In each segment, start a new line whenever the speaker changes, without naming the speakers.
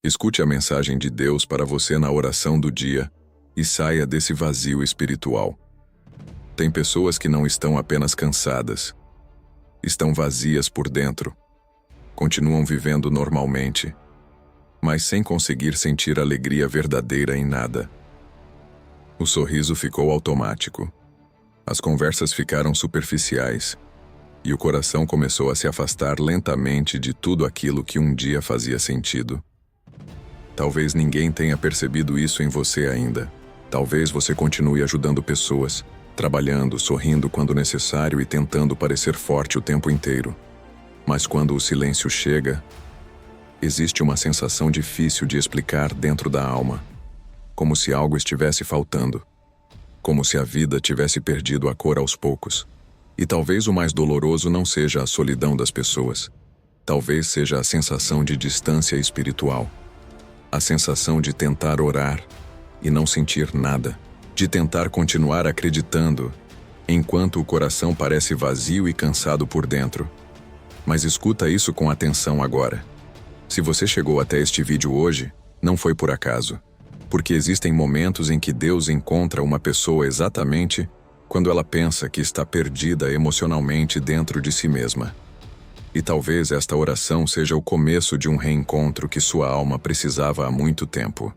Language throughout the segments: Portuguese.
Escute a mensagem de Deus para você na oração do dia e saia desse vazio espiritual. Tem pessoas que não estão apenas cansadas, estão vazias por dentro. Continuam vivendo normalmente, mas sem conseguir sentir alegria verdadeira em nada. O sorriso ficou automático. As conversas ficaram superficiais e o coração começou a se afastar lentamente de tudo aquilo que um dia fazia sentido. Talvez ninguém tenha percebido isso em você ainda. Talvez você continue ajudando pessoas, trabalhando, sorrindo quando necessário e tentando parecer forte o tempo inteiro. Mas quando o silêncio chega, existe uma sensação difícil de explicar dentro da alma, como se algo estivesse faltando, como se a vida tivesse perdido a cor aos poucos. E talvez o mais doloroso não seja a solidão das pessoas. Talvez seja a sensação de distância espiritual. A sensação de tentar orar e não sentir nada. De tentar continuar acreditando, enquanto o coração parece vazio e cansado por dentro. Mas escuta isso com atenção agora. Se você chegou até este vídeo hoje, não foi por acaso. Porque existem momentos em que Deus encontra uma pessoa exatamente quando ela pensa que está perdida emocionalmente dentro de si mesma. E talvez esta oração seja o começo de um reencontro que sua alma precisava há muito tempo.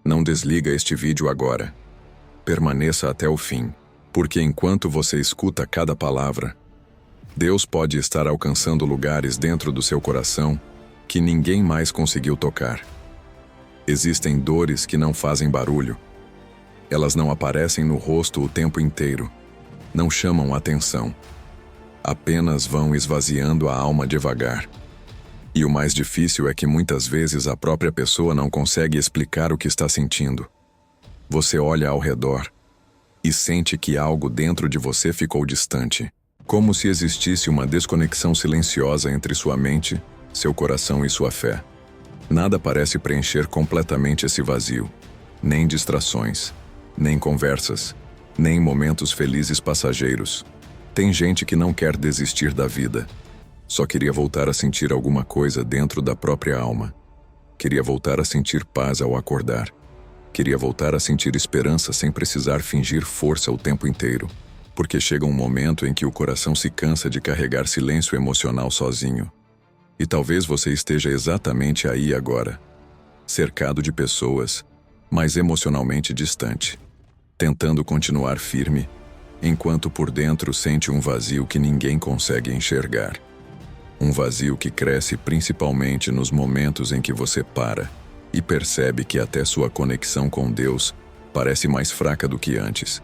Não desliga este vídeo agora. Permaneça até o fim, porque enquanto você escuta cada palavra, Deus pode estar alcançando lugares dentro do seu coração que ninguém mais conseguiu tocar. Existem dores que não fazem barulho. Elas não aparecem no rosto o tempo inteiro. Não chamam atenção. Apenas vão esvaziando a alma devagar. E o mais difícil é que muitas vezes a própria pessoa não consegue explicar o que está sentindo. Você olha ao redor e sente que algo dentro de você ficou distante, como se existisse uma desconexão silenciosa entre sua mente, seu coração e sua fé. Nada parece preencher completamente esse vazio, nem distrações, nem conversas, nem momentos felizes passageiros. Tem gente que não quer desistir da vida. Só queria voltar a sentir alguma coisa dentro da própria alma. Queria voltar a sentir paz ao acordar. Queria voltar a sentir esperança sem precisar fingir força o tempo inteiro. Porque chega um momento em que o coração se cansa de carregar silêncio emocional sozinho. E talvez você esteja exatamente aí agora, cercado de pessoas, mas emocionalmente distante, tentando continuar firme, enquanto por dentro sente um vazio que ninguém consegue enxergar. Um vazio que cresce principalmente nos momentos em que você para e percebe que até sua conexão com Deus parece mais fraca do que antes.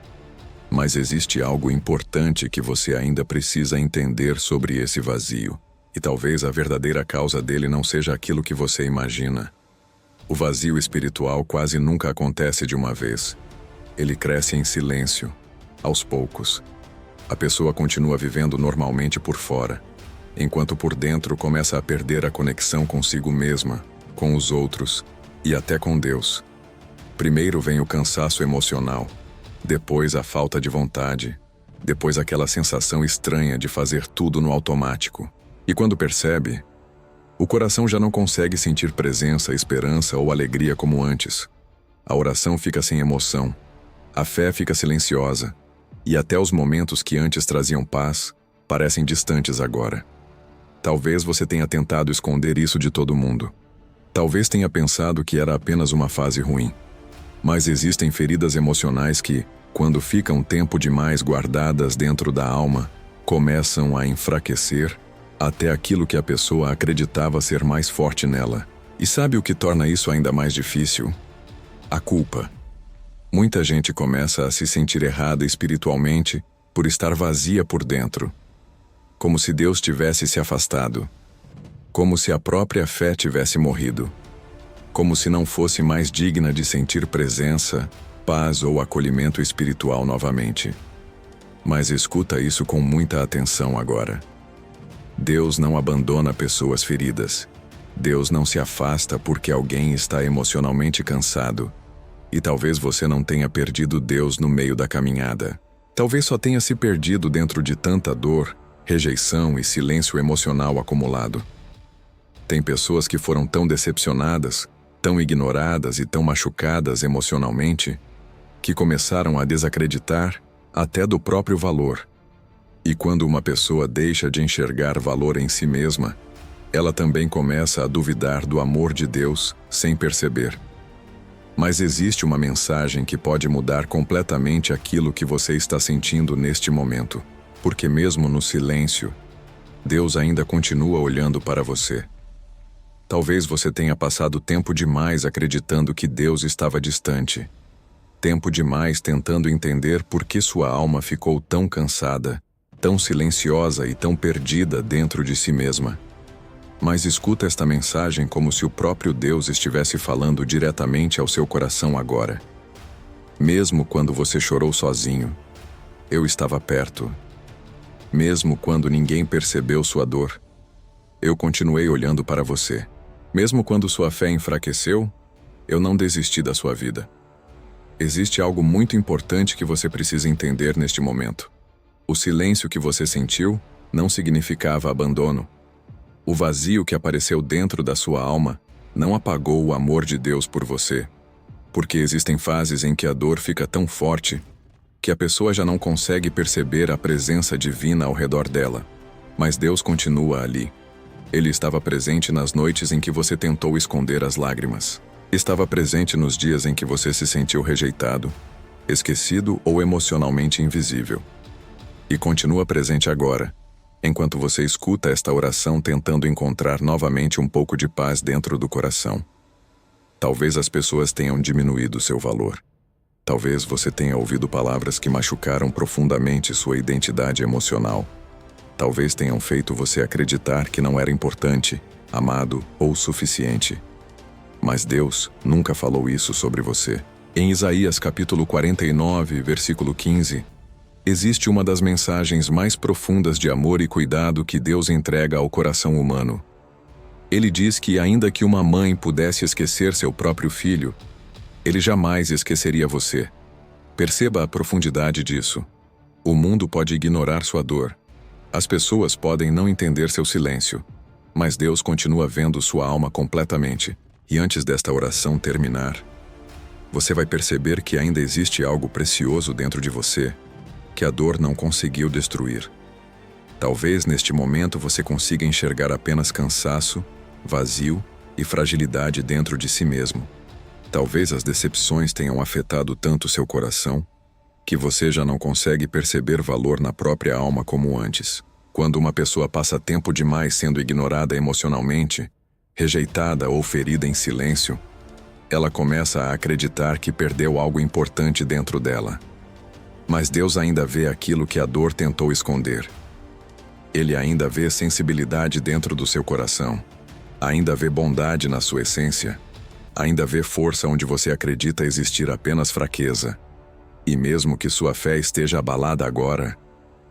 Mas existe algo importante que você ainda precisa entender sobre esse vazio. E talvez a verdadeira causa dele não seja aquilo que você imagina. O vazio espiritual quase nunca acontece de uma vez. Ele cresce em silêncio, aos poucos. A pessoa continua vivendo normalmente por fora, enquanto por dentro começa a perder a conexão consigo mesma, com os outros e até com Deus. Primeiro vem o cansaço emocional, depois a falta de vontade, depois aquela sensação estranha de fazer tudo no automático. E quando percebe, o coração já não consegue sentir presença, esperança ou alegria como antes. A oração fica sem emoção, a fé fica silenciosa, e até os momentos que antes traziam paz parecem distantes agora. Talvez você tenha tentado esconder isso de todo mundo. Talvez tenha pensado que era apenas uma fase ruim. Mas existem feridas emocionais que, quando ficam tempo demais guardadas dentro da alma, começam a enfraquecer até aquilo que a pessoa acreditava ser mais forte nela. E sabe o que torna isso ainda mais difícil? A culpa. Muita gente começa a se sentir errada espiritualmente por estar vazia por dentro. Como se Deus tivesse se afastado. Como se a própria fé tivesse morrido. Como se não fosse mais digna de sentir presença, paz ou acolhimento espiritual novamente. Mas escuta isso com muita atenção agora. Deus não abandona pessoas feridas. Deus não se afasta porque alguém está emocionalmente cansado. E talvez você não tenha perdido Deus no meio da caminhada. Talvez só tenha se perdido dentro de tanta dor, rejeição e silêncio emocional acumulado. Tem pessoas que foram tão decepcionadas, tão ignoradas e tão machucadas emocionalmente, que começaram a desacreditar até do próprio valor. E quando uma pessoa deixa de enxergar valor em si mesma, ela também começa a duvidar do amor de Deus sem perceber. Mas existe uma mensagem que pode mudar completamente aquilo que você está sentindo neste momento, porque mesmo no silêncio, Deus ainda continua olhando para você. Talvez você tenha passado tempo demais acreditando que Deus estava distante. Tempo demais tentando entender por que sua alma ficou tão cansada, tão silenciosa e tão perdida dentro de si mesma. Mas escuta esta mensagem como se o próprio Deus estivesse falando diretamente ao seu coração agora. Mesmo quando você chorou sozinho, eu estava perto. Mesmo quando ninguém percebeu sua dor, eu continuei olhando para você. Mesmo quando sua fé enfraqueceu, eu não desisti da sua vida. Existe algo muito importante que você precisa entender neste momento. O silêncio que você sentiu não significava abandono. O vazio que apareceu dentro da sua alma não apagou o amor de Deus por você, porque existem fases em que a dor fica tão forte que a pessoa já não consegue perceber a presença divina ao redor dela. Mas Deus continua ali. Ele estava presente nas noites em que você tentou esconder as lágrimas. Estava presente nos dias em que você se sentiu rejeitado, esquecido ou emocionalmente invisível. E continua presente agora, enquanto você escuta esta oração tentando encontrar novamente um pouco de paz dentro do coração. Talvez as pessoas tenham diminuído seu valor. Talvez você tenha ouvido palavras que machucaram profundamente sua identidade emocional. Talvez tenham feito você acreditar que não era importante, amado ou suficiente. Mas Deus nunca falou isso sobre você. Em Isaías capítulo 49, versículo 15, existe uma das mensagens mais profundas de amor e cuidado que Deus entrega ao coração humano. Ele diz que ainda que uma mãe pudesse esquecer seu próprio filho, ele jamais esqueceria você. Perceba a profundidade disso. O mundo pode ignorar sua dor. As pessoas podem não entender seu silêncio, mas Deus continua vendo sua alma completamente. E antes desta oração terminar, você vai perceber que ainda existe algo precioso dentro de você, que a dor não conseguiu destruir. Talvez neste momento você consiga enxergar apenas cansaço, vazio e fragilidade dentro de si mesmo. Talvez as decepções tenham afetado tanto seu coração, que você já não consegue perceber valor na própria alma como antes. Quando uma pessoa passa tempo demais sendo ignorada emocionalmente, rejeitada ou ferida em silêncio, ela começa a acreditar que perdeu algo importante dentro dela. Mas Deus ainda vê aquilo que a dor tentou esconder. Ele ainda vê sensibilidade dentro do seu coração. Ainda vê bondade na sua essência. Ainda vê força onde você acredita existir apenas fraqueza. E mesmo que sua fé esteja abalada agora,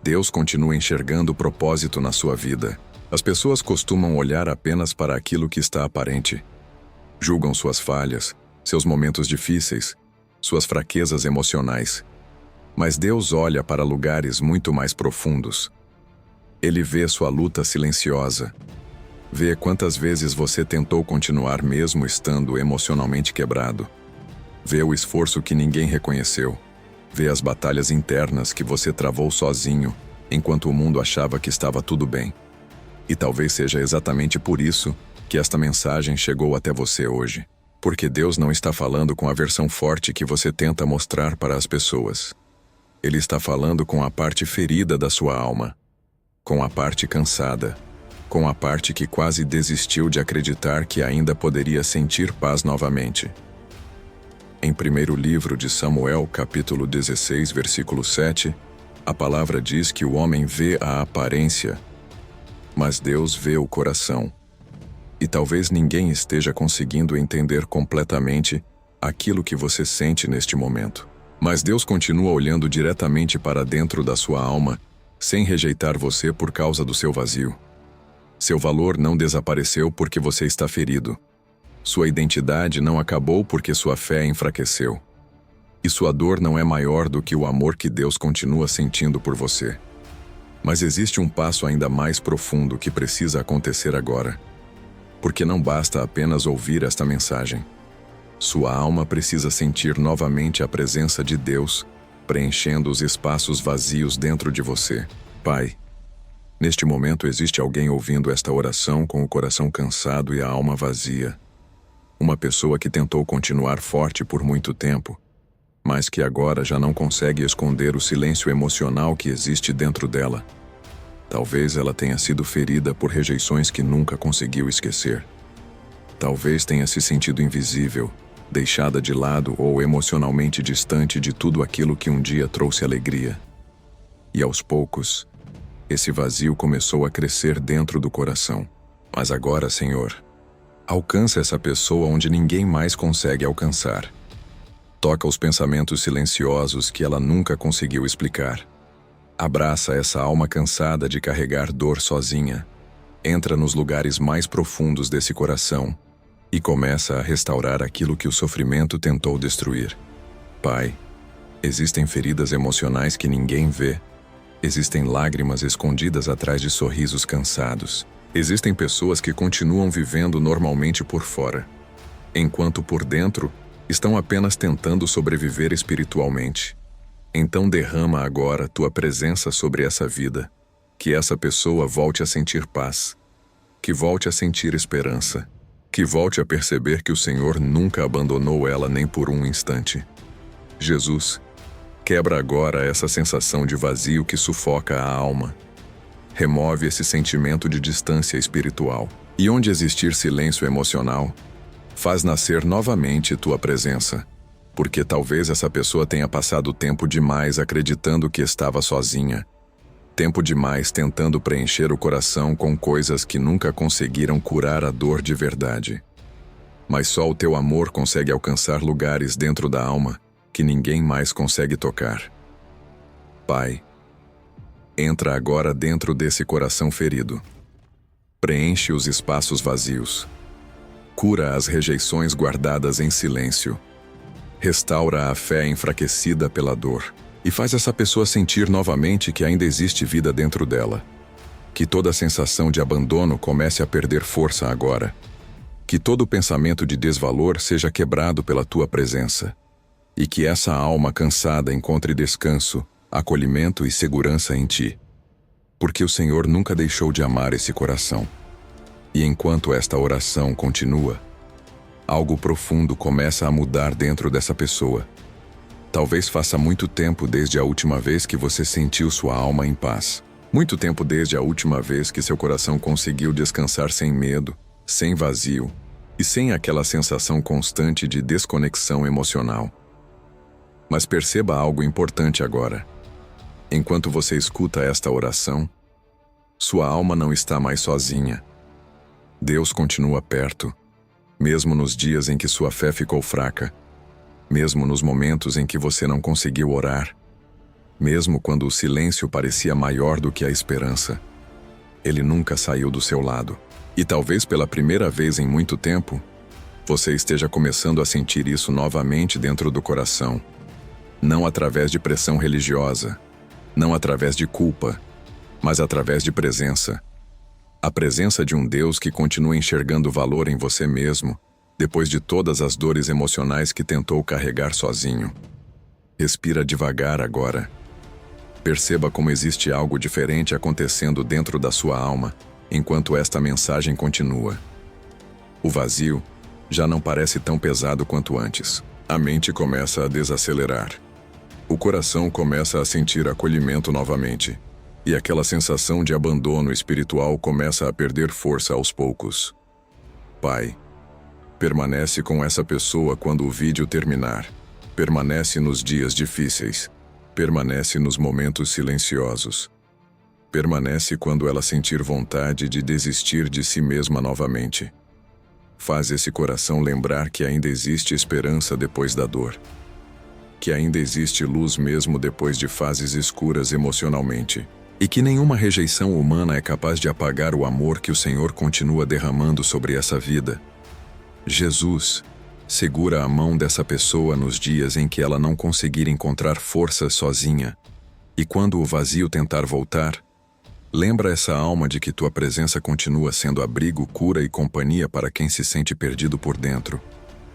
Deus continua enxergando o propósito na sua vida. As pessoas costumam olhar apenas para aquilo que está aparente. Julgam suas falhas, seus momentos difíceis, suas fraquezas emocionais. Mas Deus olha para lugares muito mais profundos. Ele vê sua luta silenciosa. Vê quantas vezes você tentou continuar mesmo estando emocionalmente quebrado. Vê o esforço que ninguém reconheceu. Vê as batalhas internas que você travou sozinho, enquanto o mundo achava que estava tudo bem. E talvez seja exatamente por isso que esta mensagem chegou até você hoje. Porque Deus não está falando com a versão forte que você tenta mostrar para as pessoas. Ele está falando com a parte ferida da sua alma, com a parte cansada, com a parte que quase desistiu de acreditar que ainda poderia sentir paz novamente. Em primeiro livro de Samuel, capítulo 16, versículo 7, a palavra diz que o homem vê a aparência, mas Deus vê o coração. E talvez ninguém esteja conseguindo entender completamente aquilo que você sente neste momento. Mas Deus continua olhando diretamente para dentro da sua alma, sem rejeitar você por causa do seu vazio. Seu valor não desapareceu porque você está ferido. Sua identidade não acabou porque sua fé enfraqueceu. E sua dor não é maior do que o amor que Deus continua sentindo por você. Mas existe um passo ainda mais profundo que precisa acontecer agora. porque não basta apenas ouvir esta mensagem. Sua alma precisa sentir novamente a presença de Deus, preenchendo os espaços vazios dentro de você. Pai, neste momento existe alguém ouvindo esta oração com o coração cansado e a alma vazia. Uma pessoa que tentou continuar forte por muito tempo, mas que agora já não consegue esconder o silêncio emocional que existe dentro dela. Talvez ela tenha sido ferida por rejeições que nunca conseguiu esquecer. Talvez tenha se sentido invisível, deixada de lado ou emocionalmente distante de tudo aquilo que um dia trouxe alegria. E aos poucos, esse vazio começou a crescer dentro do coração. Mas agora, Senhor, alcança essa pessoa onde ninguém mais consegue alcançar. Toca os pensamentos silenciosos que ela nunca conseguiu explicar. Abraça essa alma cansada de carregar dor sozinha. Entra nos lugares mais profundos desse coração e começa a restaurar aquilo que o sofrimento tentou destruir. Pai, existem feridas emocionais que ninguém vê. Existem lágrimas escondidas atrás de sorrisos cansados. Existem pessoas que continuam vivendo normalmente por fora, enquanto por dentro estão apenas tentando sobreviver espiritualmente. Então derrama agora tua presença sobre essa vida, que essa pessoa volte a sentir paz, que volte a sentir esperança, que volte a perceber que o Senhor nunca abandonou ela nem por um instante. Jesus, quebra agora essa sensação de vazio que sufoca a alma. Remove esse sentimento de distância espiritual. E onde existir silêncio emocional, faz nascer novamente tua presença, porque talvez essa pessoa tenha passado tempo demais acreditando que estava sozinha, tempo demais tentando preencher o coração com coisas que nunca conseguiram curar a dor de verdade. Mas só o teu amor consegue alcançar lugares dentro da alma que ninguém mais consegue tocar. Pai, entra agora dentro desse coração ferido. Preenche os espaços vazios. Cura as rejeições guardadas em silêncio. Restaura a fé enfraquecida pela dor e faz essa pessoa sentir novamente que ainda existe vida dentro dela. Que toda sensação de abandono comece a perder força agora. Que todo pensamento de desvalor seja quebrado pela tua presença. E que essa alma cansada encontre descanso, acolhimento e segurança em ti. Porque o Senhor nunca deixou de amar esse coração. E enquanto esta oração continua, algo profundo começa a mudar dentro dessa pessoa. Talvez faça muito tempo desde a última vez que você sentiu sua alma em paz. Muito tempo desde a última vez que seu coração conseguiu descansar sem medo, sem vazio e sem aquela sensação constante de desconexão emocional. Mas perceba algo importante agora. Enquanto você escuta esta oração, sua alma não está mais sozinha. Deus continua perto, mesmo nos dias em que sua fé ficou fraca, mesmo nos momentos em que você não conseguiu orar, mesmo quando o silêncio parecia maior do que a esperança. Ele nunca saiu do seu lado. E talvez pela primeira vez em muito tempo, você esteja começando a sentir isso novamente dentro do coração. Não através de pressão religiosa, não através de culpa, mas através de presença. A presença de um Deus que continua enxergando valor em você mesmo, depois de todas as dores emocionais que tentou carregar sozinho. Respira devagar agora. Perceba como existe algo diferente acontecendo dentro da sua alma, enquanto esta mensagem continua. O vazio já não parece tão pesado quanto antes. A mente começa a desacelerar. O coração começa a sentir acolhimento novamente. E aquela sensação de abandono espiritual começa a perder força aos poucos. Pai, permanece com essa pessoa quando o vídeo terminar. Permanece nos dias difíceis. Permanece nos momentos silenciosos. Permanece quando ela sentir vontade de desistir de si mesma novamente. Faz esse coração lembrar que ainda existe esperança depois da dor. Que ainda existe luz mesmo depois de fases escuras emocionalmente. E que nenhuma rejeição humana é capaz de apagar o amor que o Senhor continua derramando sobre essa vida. Jesus, segura a mão dessa pessoa nos dias em que ela não conseguir encontrar forças sozinha. E quando o vazio tentar voltar, Lembra essa alma de que tua presença continua sendo abrigo, cura e companhia para quem se sente perdido por dentro,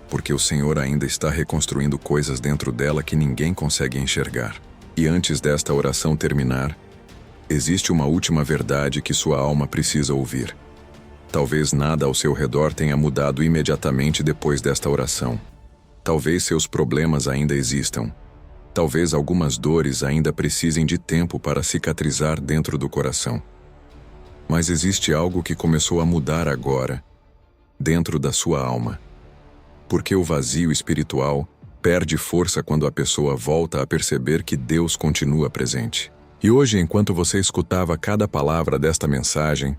porque o Senhor ainda está reconstruindo coisas dentro dela que ninguém consegue enxergar. E antes desta oração terminar, existe uma última verdade que sua alma precisa ouvir. Talvez nada ao seu redor tenha mudado imediatamente depois desta oração. Talvez seus problemas ainda existam. Talvez algumas dores ainda precisem de tempo para cicatrizar dentro do coração. Mas existe algo que começou a mudar agora, dentro da sua alma. Porque o vazio espiritual perde força quando a pessoa volta a perceber que Deus continua presente. E hoje, enquanto você escutava cada palavra desta mensagem,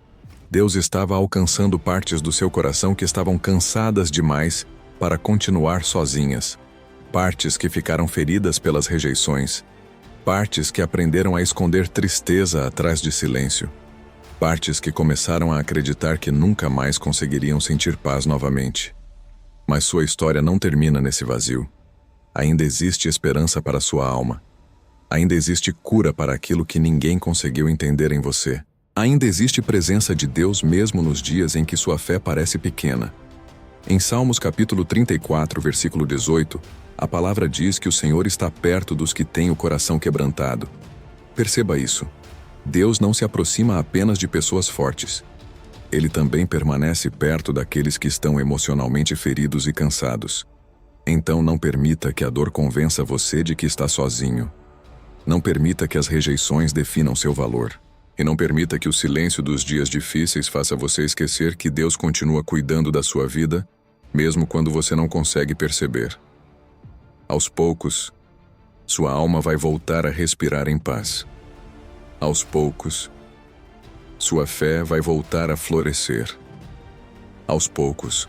Deus estava alcançando partes do seu coração que estavam cansadas demais para continuar sozinhas. Partes que ficaram feridas pelas rejeições. Partes que aprenderam a esconder tristeza atrás de silêncio. Partes que começaram a acreditar que nunca mais conseguiriam sentir paz novamente. Mas sua história não termina nesse vazio. Ainda existe esperança para sua alma. Ainda existe cura para aquilo que ninguém conseguiu entender em você. Ainda existe presença de Deus mesmo nos dias em que sua fé parece pequena. Em Salmos capítulo 34, versículo 18, a palavra diz que o Senhor está perto dos que têm o coração quebrantado. Perceba isso. Deus não se aproxima apenas de pessoas fortes. Ele também permanece perto daqueles que estão emocionalmente feridos e cansados. Então não permita que a dor convença você de que está sozinho. Não permita que as rejeições definam seu valor. E não permita que o silêncio dos dias difíceis faça você esquecer que Deus continua cuidando da sua vida, mesmo quando você não consegue perceber. Aos poucos, sua alma vai voltar a respirar em paz. Aos poucos, sua fé vai voltar a florescer. Aos poucos,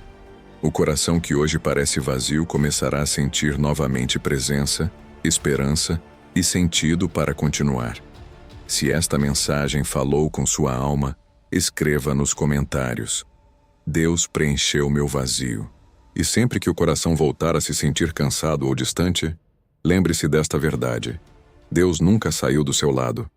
o coração que hoje parece vazio começará a sentir novamente presença, esperança e sentido para continuar. Se esta mensagem falou com sua alma, escreva nos comentários: Deus preencheu meu vazio. E sempre que o coração voltar a se sentir cansado ou distante, lembre-se desta verdade: Deus nunca saiu do seu lado.